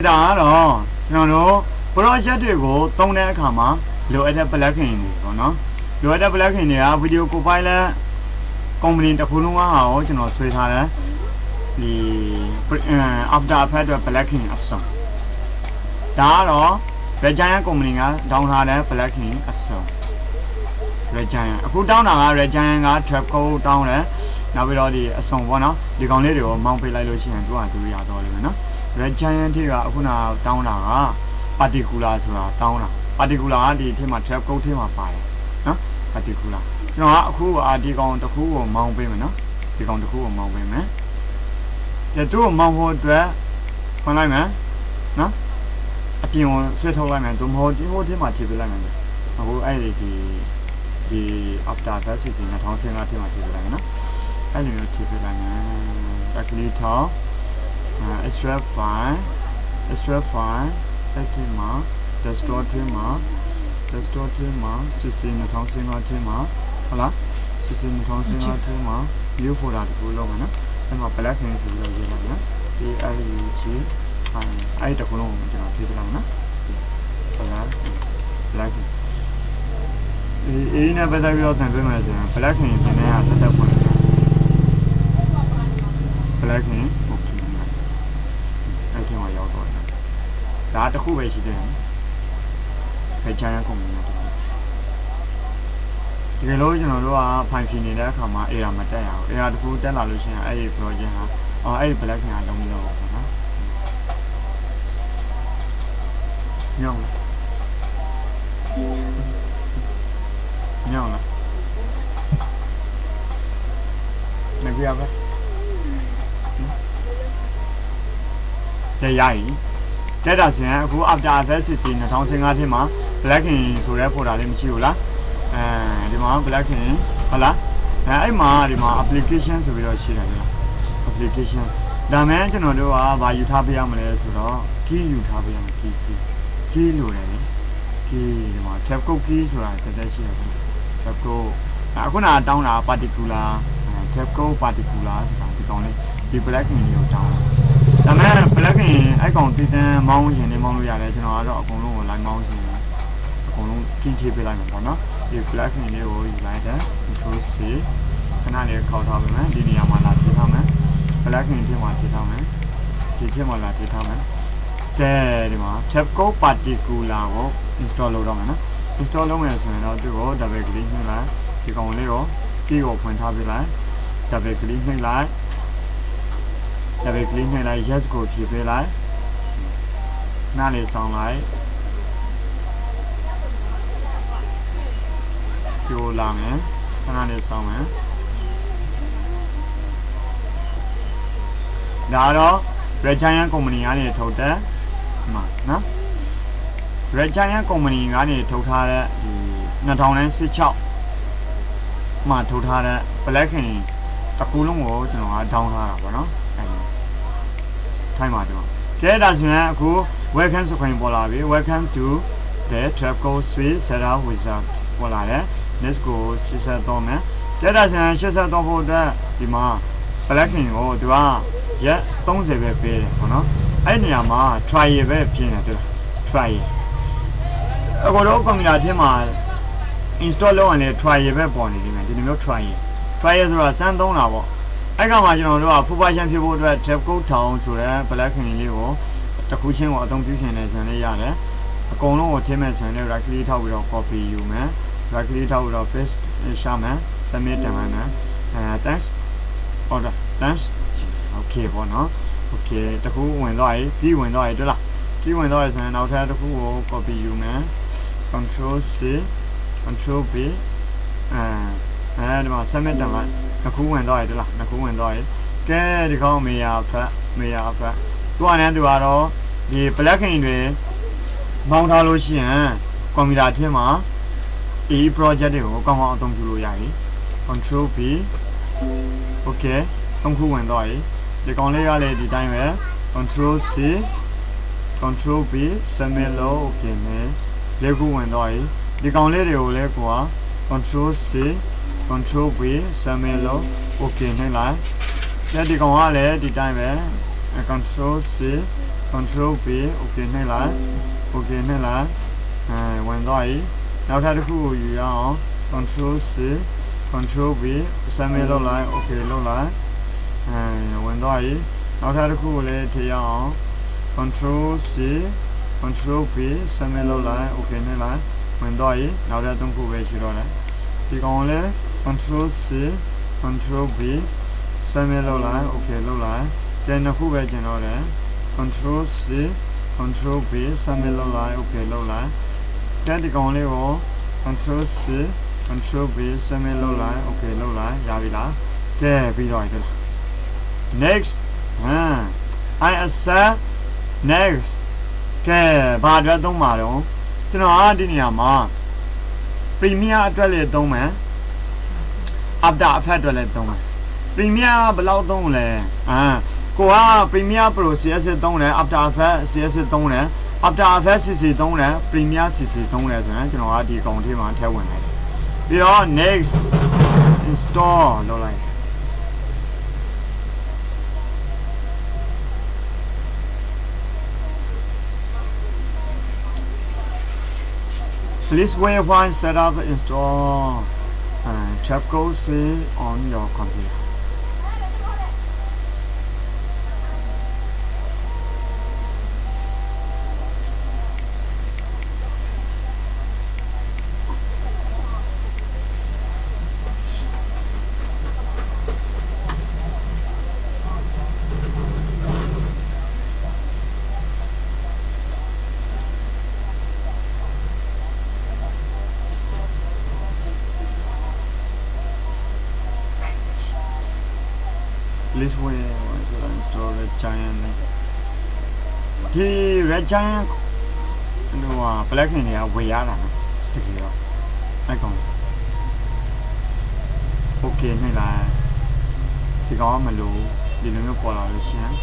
ဒါကတော့ကျွန်တော်တို့ project တွေကိုသုံးတဲ့အခါမှာလိုအပ်တဲ့ plugin တွေပေါ့နော်လိုအပ်တဲ့ plugin တွေက video copilot company တစ်ခုလုံးကဟာကိုကျွန်တော်ဆွဲထားတယ်ဒီ After Effects အတွက် plugin အစုံဒါကတော့ Red Giant company က down ထားတဲ့ plugin အစုံ Red Giant အခုတောင်းတာက Red Giant က trap code တောင်းတယ်နောက်ပြီးတော့ဒီအစုံပေါ့နော်ဒီကောင်လေးတွေကိုမောင်းပေးလိုက်လို့ရှိရင်သူကသူရတော့လိမ့်မယ်နော် Red Giant ที่ကအခုနတောင်းတာက particular ဆိုတာတောင်းတာ particular ကဒီအထက်မှာ trap code ထဲမှာပါတယ်နော် particular ကျွန်တော်ကအခုဒီကောင်တစ်ခုကိုမောင်းပေးမယ်နော်ဒီကောင်တစ်ခုကိုမောင်းပေးမယ်ကျသူ့ကိုမောင်းဖို့အတွက်ဖွင့်လိုက်မယ်နော်အပြင်ကိုဆွဲထုတ်လိုက်မယ်သူမဟုတ်ဒီဟိုထဲမှာထည့်ပေးလိုက်မယ်အခုအဲ့ဒီ after that season 2015ထဲမှာထည့်ပေးလိုက်မယ်နော်အဲ့လိုမျိုးထည့်ပေးလိုက်မယ် actually ထောင်းextra file အဲ့ဒီမှာ desktop ထဲမှာ system 2015ထဲမှာဟုတ်လား system 2015ထဲမှာ view folder တခုလုံးပါနော်အဲ့မှာ plugin ဆိုပြီးတော့ရေးလိုက်နော် ALUG အဲ့တခုလုံးကိုကျွန်တော်ထည့်ပေးလိုက်နော်ဟုတ်လား plugin အေးနဲ့ပတ်သက်ပြီးတော့သင်ပေးမယ်ဆိုရင် plugin သင်တဲ့ဟာတက်တက်ဖွင့် plugin okay အဲ့ဒီမှာရောက်တော့ဒါတခုပဲရှိတယ်ပဲချမ်းကုန်နေတာဒီလိုကျွန်တော်တို့ကဖိုင်ဖြစ်နေတဲ့အခါမှာ error မတက်ရအောင် error တခုတက်လာလို့ရှိရင်အဲ့ဒီ project ဟာအဲ့ဒီ plugin ကလုံးမလို့ပေါ့နော်ညောင်းလားမကြည့်ရပါတရားကြီးတက်တာဆိုရင်အခု After Effects 2015ထဲမှာ plugin ဆိုတဲ့ folder လေးမရှိဘူးလားဒီမှာ plugin ဟုတ်လားအဲ့မှာဒီမှာ application ဆိုပြီးတော့ရှိတယ်လား application ဒါမှကျွန်တော်တို့ကဘာယူထားပေးရမလဲဆိုတော့ key ယူထားပေးရမယ် key လို့ရတယ် key ဒီမှာ tab code key ဆိုတာတက်ရှိတယ် tab code အခုနတောင်းတာ particular tab code particular ဆိုတာဒီကောင်လေးဒီ plugin လေးကိုတောင်းဒါမဲ့ plugin အဲ့ကောင်တည်တန်းမောင်းရင်နေမောင်းလို့ရတယ်ကျွန်တော်ကတော့အကုန်လုံးကို line မောင်းရှင်အကုန်လုံးကင်းချပေးလိုက်မှာပေါ့နော်ဒီ plugin လေးကိုယူလိုက်တယ် control C ခဏလေးခေါက်ထားပါမယ်ဒီနေရာမှာလာထည့်ထားမယ် plugin ထဲမှာထည့်ထားမယ်ဒီထဲမှာလာထည့်ထားမယ်ကဲဒီမှာ tab code particular ကို install လုပ်တော့မယ်နော် install လုပ်မယ်ဆိုရင်တော့သူ့ကို double click နှိပ်လိုက်ဒီကောင်လေးကို key ကိုဖွင့်ထားပေးလိုက် double click နှိပ်လိုက်double click နှိပ်လိုက် yes ကိုဖြည့်ပေးလိုက်နားလေးဆောင်လိုက်ပြိုလာမယ်ခဏလေးဆောင်မယ်ဒါတော့ Red Giant company ကနေထုတ်တဲ့မှာနော် Red Giant company ကနေထုတ်ထားတဲ့ဒီ2016မှာထုတ်ထားတဲ့ plugin တစ်ခုလုံးကိုကျွန်တော်က down ထားတာပေါ့နော်ထိုင်းပါတယ်ကဲဒါဆိုရင်အခု welcome screen ပေါ်လာပြီ welcome to the Trapco Suite Setup Wizard ပေါ်လာတယ် let's go 63မယ်ကဲဒါဆိုရင်63ဖို့အတွက်ဒီမှာ plugin ကိုသူကရက်30ပဲပေးတယ်ပေါ့နော်အဲ့နေရာမှာ trial ပဲပြင်တယ်တွေ့လား trial အခုတော့ကွန်ပျူတာထဲမှာ install လုပ်ရင်လည်း trial ပဲပေါ်နေတယ်ဒီလိုမျိုး trial ဆိုတာစမ်းသုံးတာပေါ့အဲ့ကောင်မှာကျွန်တော်တို့က full version ဖြစ်ဖို့အတွက် tab code ထောင်ဆိုတဲ့ plugin လေးကိုတစ်ခုချင်းကိုအသုံးပြုရှင်နေပြန်လေးရတယ်အကုန်လုံးကိုထည့်မယ်ဆိုရင်လည်း right click ထောက်ပြီးတော့ copy ယူမယ် right click ထောက်ပြီးတော့ paste ရှာမယ် submit တင်မယ်thanks order thanks okay ပေါ့နော် okay တခုဝင်သွားပြီပြီးဝင်သွားပြီတွေ့လားပြီးဝင်သွားပြီဆိုရင်နောက်ထပ်တစ်ခုကို copy ယူမယ် control C control V ဒီမှာ submit တင်လိုက်နှစ်ခုဝင်သွားပြီတွေ့လားနှစ်ခုဝင်သွားပြီကဲဒီကောင်မေယာဖတ်သူကလည်းသူကတော့ဒီ plugin တွေမောင်းထားလို့ရှိရင်ကွန်ပျူတာထဲမှာ project တွေကိုကောင်းကောင်းအသုံးပြုလို့ရပြီ control V okay သုံးခုဝင်သွားပြီဒီကောင်လေးကလည်းဒီတိုင်းပဲ control C control V submit လို့ okay နဲ့လေးခုဝင်သွားပြီဒီကောင်လေးတွေကိုလည်းကိုက control C control V submit လို့ okay နှိပ်လိုက်လက်ဒီကောင်ကလည်းဒီတိုင်းပဲ control C control B OK နဲ့လိုက် OK နဲ့လိုက်ဝင်သွားပြီနောက်ထပ်တစ်ခုကိုယူရအောင် control C control B စမ်းမဲလုပ်လိုက် OK လုပ်လိုက်ဝင်သွားပြီနောက်ထပ်တစ်ခုကိုလည်းထည့်ရအောင် control C control B စမ်းမဲလုပ်လိုက် OK နဲ့လိုက်ဝင်သွားပြီနောက်ထပ်သုံးခုပဲရှိတော့တယ်ဒီကောင်လည်း control C control B စမ်းမဲလုပ်လိုက် OK လုပ်လိုက်ကျန်တစ်ခုပဲကျန်တော့တယ် control C control B စမ်းမဲလုပ်လိုက် OK လုပ်လိုက်ကျန်ဒီကောင်လေးကို control C control B စမ်းမဲလုပ်လိုက် OK လုပ်လိုက်ရပြီလားကဲပြီးတော့ပြီလား next I accept next ကဲဘာအတွက်သုံးပါတော့ကျွန်တော်အားဒီနေရာမှာ premier အတွက်လည်းသုံးမယ် after effect အတွက်လည်းသုံးမယ် premier ဘယ်လောက်သုံးလဲကိုက premier pro CSS သုံးတယ် after effect CSS သုံးတယ် after effect CC သုံးတယ် premier CC သုံးတယ်ဆိုရင်ကျွန်တော်ကဒီကောင်ထဲမှာထည့်ဝင်လိုက်တယ်ပြီးတော့ next install လုပ်လိုက်Please wait while set up install tab goes on your computer. Please wait while install Red Giant ဒီ Red Giant ဟိုဟာ plugin တွေကဝယ်ရတာနော်တကယ်တော့အဲ့ကောင် Okay နဲ့လားဒီကောင်မလို့ဒီလိုမျိုးပေါ်လာလို့ရှိရင်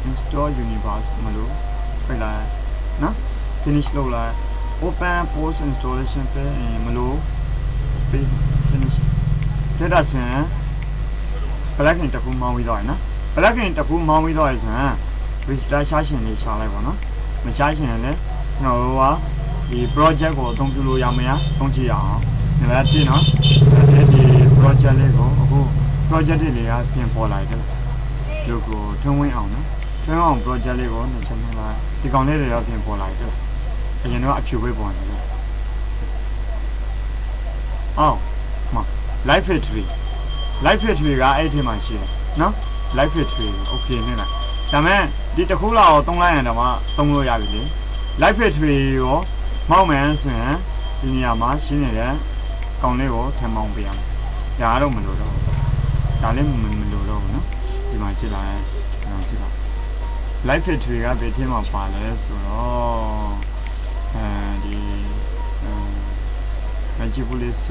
install universe မလို့ပြလိုက်နော် finish လုပ်လိုက် open post installation ပဲမလို့ finish ဒါဒါဆိုရင်plugin တစ်ခုမောင်းပြီးတော့ရနော် plugin တစ်ခုမောင်းပြီးတော့ရဆိုရင် register ရှာရှင်လေးရှာလိုက်ပါနော်မရှာရှင်ရင်လည်းကျွန်တော်တို့ကဒီ project ကိုအသုံးပြုလို့ရမလားသုံးကြည့်ရအောင်ဒီမှာပြည့်နော်ဒီ project လေးကိုအခု project တွေလေးကပြင်ပေါ်လာတယ်လို့ကိုထွန်းဝင်းအောင်နော်ထွန်းအောင် project လေးကိုနှစ်ချက်နှလိုက်ဒီကောင်လေးတွေရောပြင်ပေါ်လာတယ်အရင်တော့အဖြူပဲပေါ်နေတယ်အော်မ live factory live factory ကအဲ့ဒီမှာရှိတယ်နော် live factory okay နဲ့လားဒါမဲ့ဒီတစ်ခုလောက်သုံးလိုက်ရင်တော့သုံးလို့ရပြီလေ live factory ကိုမောက်မယ်ဆိုရင်ဒီနေရာမှာရှင်းနေတဲ့ကောင်လေးကိုထပ်မောင်းပေးရမယ်ဒါကတော့မလို့တော့ဒါလည်းမလို့တော့ဘူးနော်ဒီမှာကြည့်လိုက်ကြည့်လိုက် live factory ကဘယ်ထဲမှာပါလဲဆိုတော့ဒီmagic police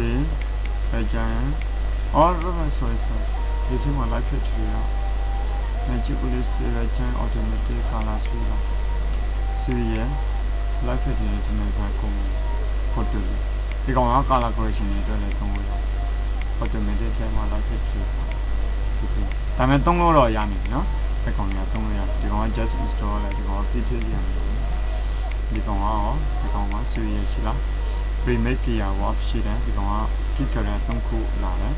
ပဲကြမ်းOh, sorry. This is my life factory. Magic police regime automatic color speed. See, life factory to make a photo. The color correction is automatic life factory. I mean, don't know Yanni, no? I can't just install it. The Goma, see, remake your warp sheet and the Goma, kick a random cool ladder.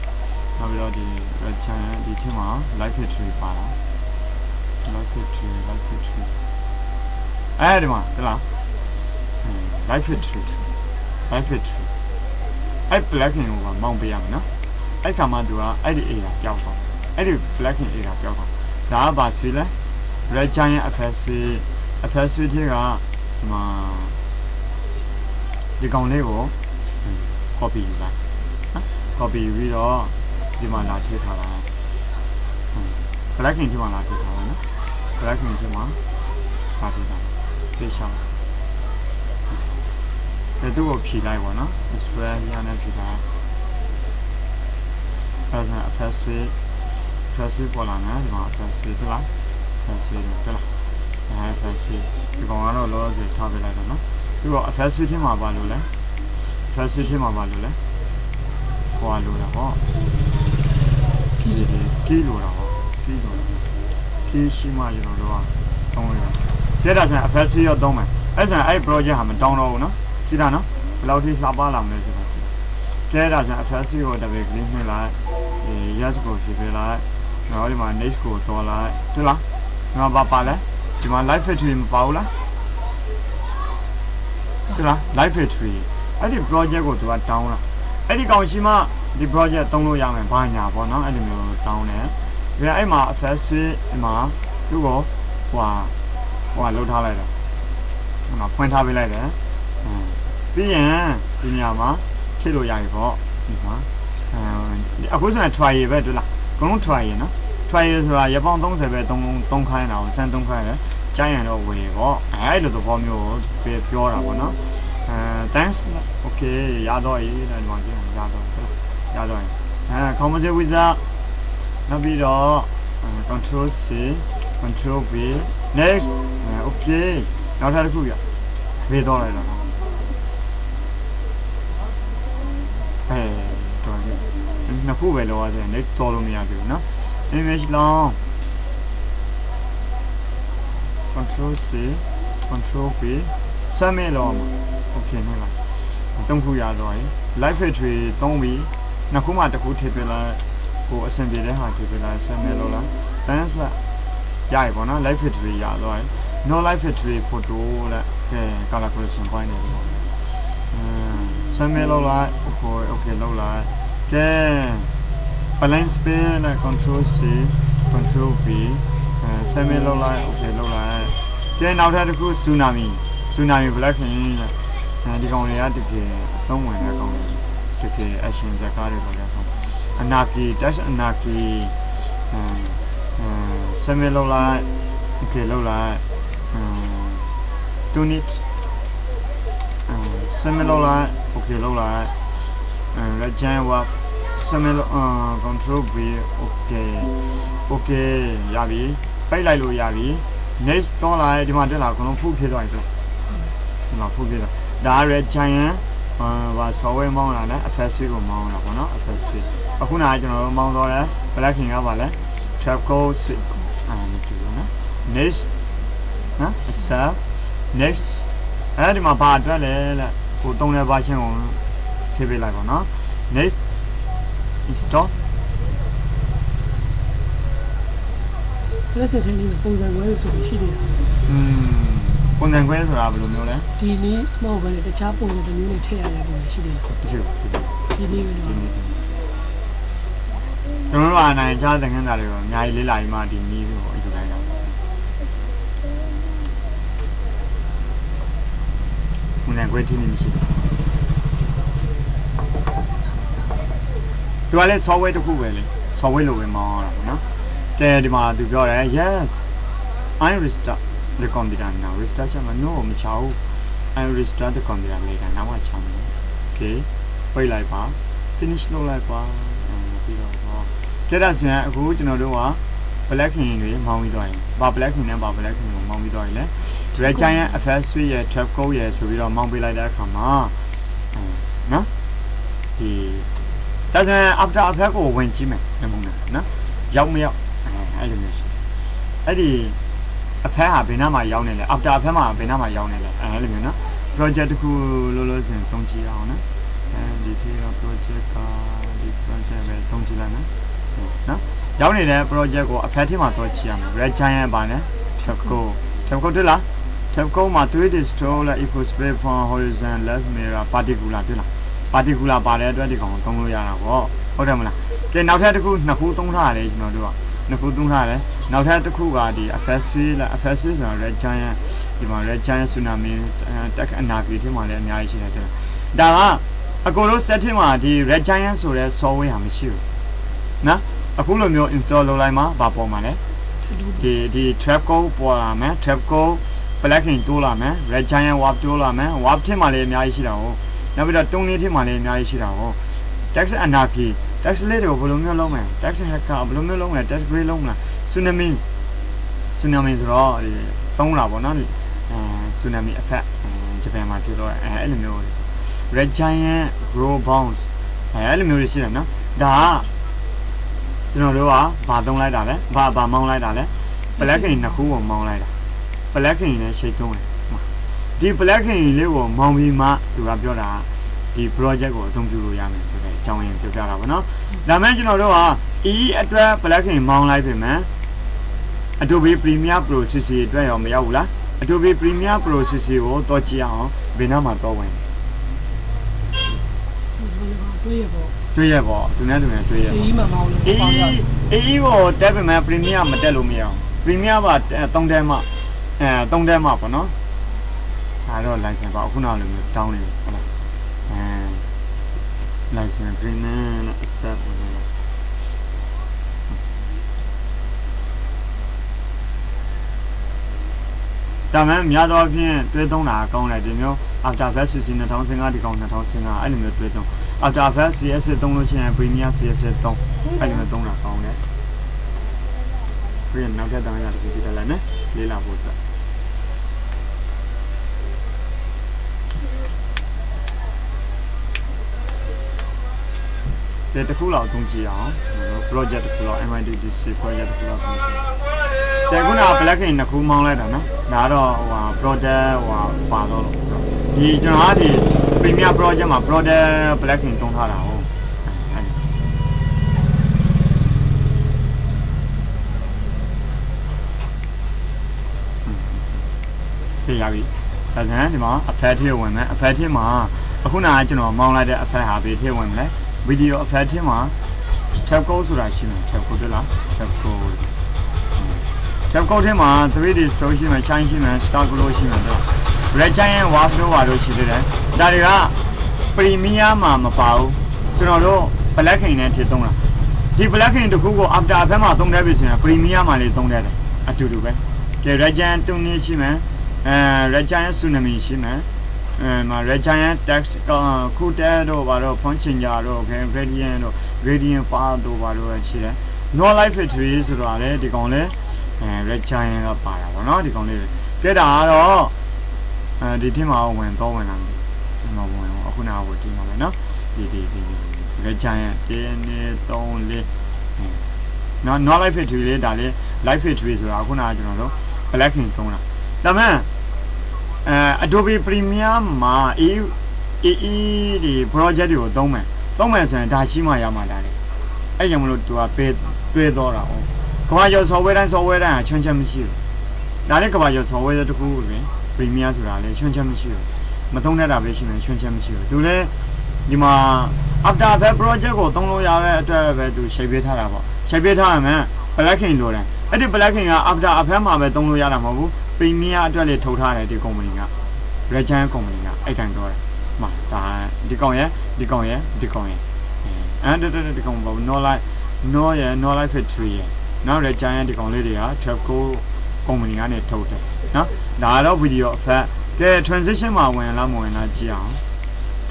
နောက်ပြီးတော့ဒီ red channel ဒီထဲမှာ live factory ပါတာ live factory အဲဒီမှာဟုတ်လား live factory အဲ့ plugin ကိုမောင်းပေးရမယ်နော်အဲ့ခါမှသူကအဲ့ဒီ area ပျောက်သွားအဲ့ဒီ plugin area ပျောက်သွားဒါကဘာဆွေးလဲ red channel FS ထဲကဒီမှာဒီကောင်လေးကို copy ယူလိုက်နော် copy ယူပြီးတော့ဒီမှာလာထည့်ထားတာ plugin ဒီမှာလာထည့်ထားတာနော် plugin ဒီမှာလာထည့်ထားပြေချောင်းဒါတို့ကိုဖြည့်လိုက်ပါနော် display ရနဲ့ဖြည့်ထားအဲ့ဒါ FS ပေါ်လာနော်ဒီမှာ FS ဟုတ်လား FS ဟုတ်လား FS ဒီကောင်ကတော့လောလောဆယ်ထားပေးလိုက်တော့နော်ပြီးတော့ FS ထဲမှာပါလို့လဲ FS ထဲမှာပါလို့လဲဟောလို့လားဟောကီလိုတာဟောကီရှိမှကျွန်တော်တို့ကသုံးရတာကဲ ကဲဒါဆိုရင် FSC ရောသုံးမယ်အဲ့ဆိုရင်အဲ့ project ဟာမတောင်းတော့ဘူးနော်ကြည့်တာနော်ဘယ်လောက်ထိလှပလာမလဲဆိုတာကဲဒါဆိုရင် FSC ကို double click နှိပ်လိုက်yes ကိုဖြည့်ပေးလိုက်နောက်ဒီမှာ next ကိုတော်လိုက်တွေ့လားဒီမှာပါလဲဒီမှာ live factory မပါဘူးလားတွေ့လား live factory အဲ့ဒီ project ကိုသူကတောင်းလာအဲ့ဒီကောင်ရှိမှဒီ project သုံးလို့ရမယ်ဘာညာပေါ့နော်အဲ့ဒီမျိုးတောင်းတယ်ပြီးတော့အဲ့မှာ FSC မှာသူ့ကိုဟိုလှုပ်ထားလိုက်တယ်ဟိုမှာဖွင့်ထားပေးလိုက်တယ်ပြီးရင်ဒီနေရာမှာဖြည့်လို့ရပြီပေါ့ဒီမှာအခုဆိုရင် trial ပဲတွေ့လားအကုန်လုံး trial နော် trial ဆိုတာရပောင်း30ပဲ3ခိုင်းတာကိုစမ်း3ခိုင်းတယ်ကျန်ရတော့ဝယ်ပေါ့အဲ့လိုသဘောမျိုးကိုပြောတာပေါ့နော်thanks okay ရတော့ရေးတယ်ဒီမှာကြည့်ရတော့ရတော့composite wizard နောက်ပြီးတော့ control C control B next okay နောက်ထပ်တစ်ခုပြပေးတော့လိုက်တော့တော်ပြီနှစ်ခုပဲလောရတယ် next တော်လို့မရဘူးเนาะ image long control C control B စမ်းမဲ့လောokay နေလားသုံးခုရတော့ရင် live factory သုံးပြီးနှစ်ခုမှတစ်ခုထည့်ပေးလိုက်ကိုအဆင်ပြေတဲ့ဟာထည့်ပေးလိုက်စမ်းမဲ့လောလား dance လားရရပေါ့နော် live factory ရတော့ရင် no live factory photo တဲ့ကဲ color correction ခွိုင်းနေတယ်စမ်းမဲ့လောလား okay လောက်လာကဲ balance space နဲ့ control C control B စမ်းမဲ့လောလား okay လောက်လာကဲနောက်ထပ်တစ်ခု tsunami blackpink ဒီကောင်တွေကတကယ်သုံးဝင်တဲ့ကောင်တွေတကယ် action ဇာတ်ကားတွေပေါ့လေအနာကီ dash အနာကီစမ်းမဲ့လောက်လာ okay လောက်လာ2nit စမ်းမဲ့လောက်လာ okay လောက်လာ red giant walk စမ်းမဲ့control B okay ရပြီပိတ်လိုက်လို့ရပြီ next တော့လာဒီမှာတက်လာအကုန်လုံးဖုတ်ဖြစ်သွားပြီဒီမှာဖုတ်ဖြစ်သွားဒါ red giant ဘာ software မောင်းလာလဲ FSC ကိုမောင်းလာပေါ့နော် FSC အခုနကကျွန်တော်တို့မောင်းတော့လဲ blackpink ကပါလဲ trap code switch မတူဘူးနော် next နော် save next အဲဒီမှာဘာအတွက်လဲလဲကိုတုံးတဲ့ version ကိုထည့်ပေးလိုက်ပါနော် next install လက်ဆက်ချင်းပုံစံခွဲဆိုပြီးရှိတယ်ပုံစံခွဲဆိုတာဘယ်လိုမျိုးလဲဒီနည်းမဟုတ်ဘဲတခြားပုံစံတစ်မျိုးနဲ့ထည့်ရတဲ့ပုံရှိတယ်ဒီနည်းပဲတော့ကျွန်တော်တို့အနိုင်ချတဲ့ခန်းသားတွေကိုအများကြီးလေးလာပြီးမှဒီနည်းကိုအယူလိုက်တာပုံစံခွဲချင်းနေမရှိဘူးသူကလည်း software တစ်ခုပဲလေ software လိုပဲမောင်းတာပေါ့နော်ကဲဒီမှာသူပြောတယ် yes I restart the computer now restart မှာ no မချဘူး I restart the computer later နောက်မှချမယ် okay ပိတ်လိုက်ပါ finish လုပ်လိုက်ပါပြီးတော့ကဲဒါဆိုရင်အခုကျွန်တော်တို့က blackpink တွေမောင်းပြီးသွားရင်ဘာ blackpink နဲ့ဘာ blackpink ကိုမောင်းပြီးသွားရင်လဲ red giant FS suite ရဲ့ trap code ရဲ့ဆိုပြီးတော့မောင်းပေးလိုက်တဲ့အခါမှာနော်ဒီဒါဆိုရင် after effect ကိုဝင်ကြည့်မယ်နမူနာနော်ရောက်မရောက်အဲ့လိုမျိုးရှိအဲ့ဒီအဖက်ဟာဘယ်နာမှာရောက်နေလဲ after အဖက်မှာဘယ်နာမှာရောက်နေလဲအဲ့လိုမျိုးနော် project တစ်ခုလို့ဆိုရင်တုံးကြည့်အောင်နော်ဒီ project ကဒီ project ပဲတုံးကြည့်လိုက်နော်ရောက်နေတဲ့ project ကိုအဖက်ထဲမှာတော့ကြည့်ရမယ် red giant ပါနဲ့ tab code တွေ့လား tab code မှာ 3D stroke และ equal space from horizon left mirror particular တွေ့လား particular ပါတဲ့အတွက်ဒီကောင်သုံးလို့ရတာပေါ့ဟုတ်တယ်မလားကဲနောက်ထပ်တစ်ခုနှစ်ခုသုံးထားရတယ်ကျွန်တော်တို့ကနှစ်ခုသုံးထားတယ်နောက်ထပ်တစ်ခုကဒီ FSC လား FSC ဆိုတာ red giant ဒီမှာ red giant tsunami တက်အနာဂီထဲမှာလည်းအများကြီးရှိတယ်ဒါကအကိုတို့ setting မှာဒီ red giant ဆိုတဲ့ software ဟာမရှိဘူးနော်အခုလိုမျိုး install လုပ်လိုက်မှာဘာပေါ်မှာလဲဒီ trap code ပေါ်လာမယ် trap code plugin တိုးလာမယ် red giant warp တိုးလာမယ် warp ထဲမှာလည်းအများကြီးရှိတာဟုတ်နောက်ပြီးတော့တုံးလေးထဲမှာလည်းအများကြီးရှိတာဟုတ် text anarchy text လေးတွေကိုဘယ်လိုမျိုးလုပ်မလဲ text hacker ဘယ်လိုမျိုးလုပ်မလဲ text grade လုပ်မလား tsunami ဆိုတော့ဒီသုံးတာပေါ့နော်tsunami effect ဂျပန်မှာဖြစ်တော့အဲ့လိုမျိုး red giant grow bounce အဲ့လိုမျိုးရှိတယ်နော်ဒါကကျွန်တော်တို့ကဘာသုံးလိုက်တာလဲဘာမောင်းလိုက်တာလဲ plugin နှစ်ခုကိုမောင်းလိုက်တာ plugin နဲ့ရှိတ်သုံးတယ်ဒီ plugin လေးကိုမောင်းပြီးမှသူကပြောတာဒီ project ကိုအသုံးပြုလို့ရမယ်ဆိုတဲ့အကြောင်းရင်းပြောပြတာပေါ့နော်ဒါမဲ့ကျွန်တော်တို့က EE အတွက် plugin မောင်းလိုက်ပြီမယ် Adobe Premiere Pro CC အတွက်ရောမရောက်ဘူးလား Adobe Premiere Pro CC ကိုတော့ကြည့်အောင်ဘယ်နှမှာတော့ဝင်တွေ့ရပေါ့သူနဲ့တွေ့ရ အေးမှာမအောင်လို့ အေးကိုတက်ပြီမယ် Premiere မတက်လို့မရအောင် Premiere ပါ3တဲမှ3တဲမှပေါ့နော်ဒါတော့ license ပါအခုနောက်လိုမျိုးတောင်းနေပြီဟုတ်လားlicense Premiere နဲ့ accept ဝင်လာဒါမှများသောအားဖြင့်တွေးသုံးတာကောင်းတယ်ဒီမျိုး After Effects CC 2015ဒီကောင်2015အဲ့လိုမျိုးတွေးသုံး After Effects CS သုံးလို့ရှိရင် Premiere CS သုံးအဲ့လိုမျိုးသုံးတာကောင်းတယ်ပြီးရင်နောက်ထပ်တောင်းရတာဒီတက်လိုက်နော်လေးလာဖို့အတွက်ဒီတစ်ခုလောက်သုံးကြည့်အောင် project တစ်ခုလောက် MIDDC project တစ်ခုလောက်သုံးကြည့်တဲ့ခုနက plugin နှစ်ခုမောင်းလိုက်တာနော်ဒါတော့ဟို product ဟိုပါတော့လို့ဒီကျွန်တော်ကဒီ Premiere project မှာ product plugin သုံးထားတာဟုတ်သိရပြီဒါဆိုရင်ဒီမှာ effect ထည့်ဝင်မယ် effect ထည့်မှာအခုနကကျွန်တော်မောင်းလိုက်တဲ့ effect ဟာဘယ်ထည့်ဝင်မလဲ video effect ထည့်မှာ tab code ဆိုတာရှိမယ် tab code တွေ့လား tab code tab code ထဲမှာ 3D story ရှိမယ် shine ရှိမယ် star glow ရှိမယ်တော့ red giant warp flow ပါလို့ရှိသေးတယ်ဒါတွေက Premiere မှာမပါဘူးကျွန်တော်တို့ plugin နဲ့ထည့်သုံးတာဒီ plugin တခုကို After Effects မှာသုံးတဲ့ပြီဆိုရင် Premiere မှာလေးသုံးတယ်အတူတူပဲကဲ red giant တုံးနေရှိမယ်red giant tsunami ရှိမယ်red giant text ခုတဲတော့ဘာတော့ font changer တော့ gradient တော့ gradient path တော့ဘာတော့ရှိတယ် no light factory ဆိုတော့လေဒီကောင်လေred giant ကပါတာဗောနော်ဒီကောင်လေးကဲဒါကတော့ဒီထင်းမှာဝင်တော့ဝင်လာတယ်ဒီမှာဝင်အခုနကဝင်ဒီမှာပဲနော်ဒီ red giant 1 2 3 4နော် no light factory လေးဒါလေး light factory ဆိုတာခုနကကျွန်တော်တို့ plugin သုံးတာဒါမှ Adobe Premiere မှာ EE ဒီ project တွေကိုသုံးမယ်ဆိုရင်ဒါရှိမှရမှာဒါလေအဲ့ကြောင့်မလို့သူကပေးတွေးတော့တာ哦ကဘာကျော် software တိုင်းဟာချွန်းချက်မရှိဘူးဒါလည်းကဘာကျော် software တစ်ခုတွင် Premiere ဆိုတာလည်းချွန်းချက်မရှိဘူးမသုံးတတ်တာပဲရှိမယ်ချွန်းချက်မရှိဘူးသူလည်းဒီမှာ After Effects project ကိုသုံးလို့ရတဲ့အတွက်ပဲသူရှိတ်ပေးထားတာပေါ့ရှိတ်ပေးထားရမယ် plugin လိုတယ်အဲ့ဒီ plugin က After Effects မှာပဲသုံးလို့ရတာမဟုတ်ဘူး Premiere အတွက်လည်းထုတ်ထားတယ်ဒီ company က Red Giant company ကအဲ့တိုင်းတော့တယ်မှာဒါဒီကောင်ရဲ့အဲ့ဒီကောင်ပေါ့ no light factory ရဲ့နောက် Red Giant ဒီကောင်လေးတွေက Trapco company ကနေထုတ်တယ်နော်ဒါကတော့ video effect ကဲ transition မှာဝင်လားမဝင်လားကြည့်အောင်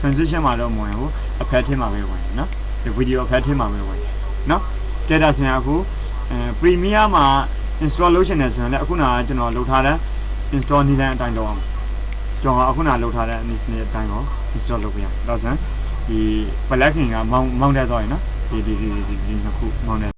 transition မှာတော့မဝင်ဘူး effect ထဲမှာပဲဝင်နော်ဒီ video effect ထဲမှာပဲဝင်နော်ကဲဒါဆိုရင်အခုPremiere မှာ install လုပ်ရှင်နေဆိုရင်လည်းအခုနကကျွန်တော်လုပ်ထားတဲ့ install နည်းလမ်းအတိုင်းလုပ်အောင်ကျွန်တော်အခုနလုပ်ထားတဲ့ နည်းစနစ်အတိုင်းကို install လုပ်ပြရအောင်ဒါဆိုရင်ဒီ plugin ကမောင်းတဲ့တော့ရနော်ဒီနှစ်ခုမောင်းတဲ့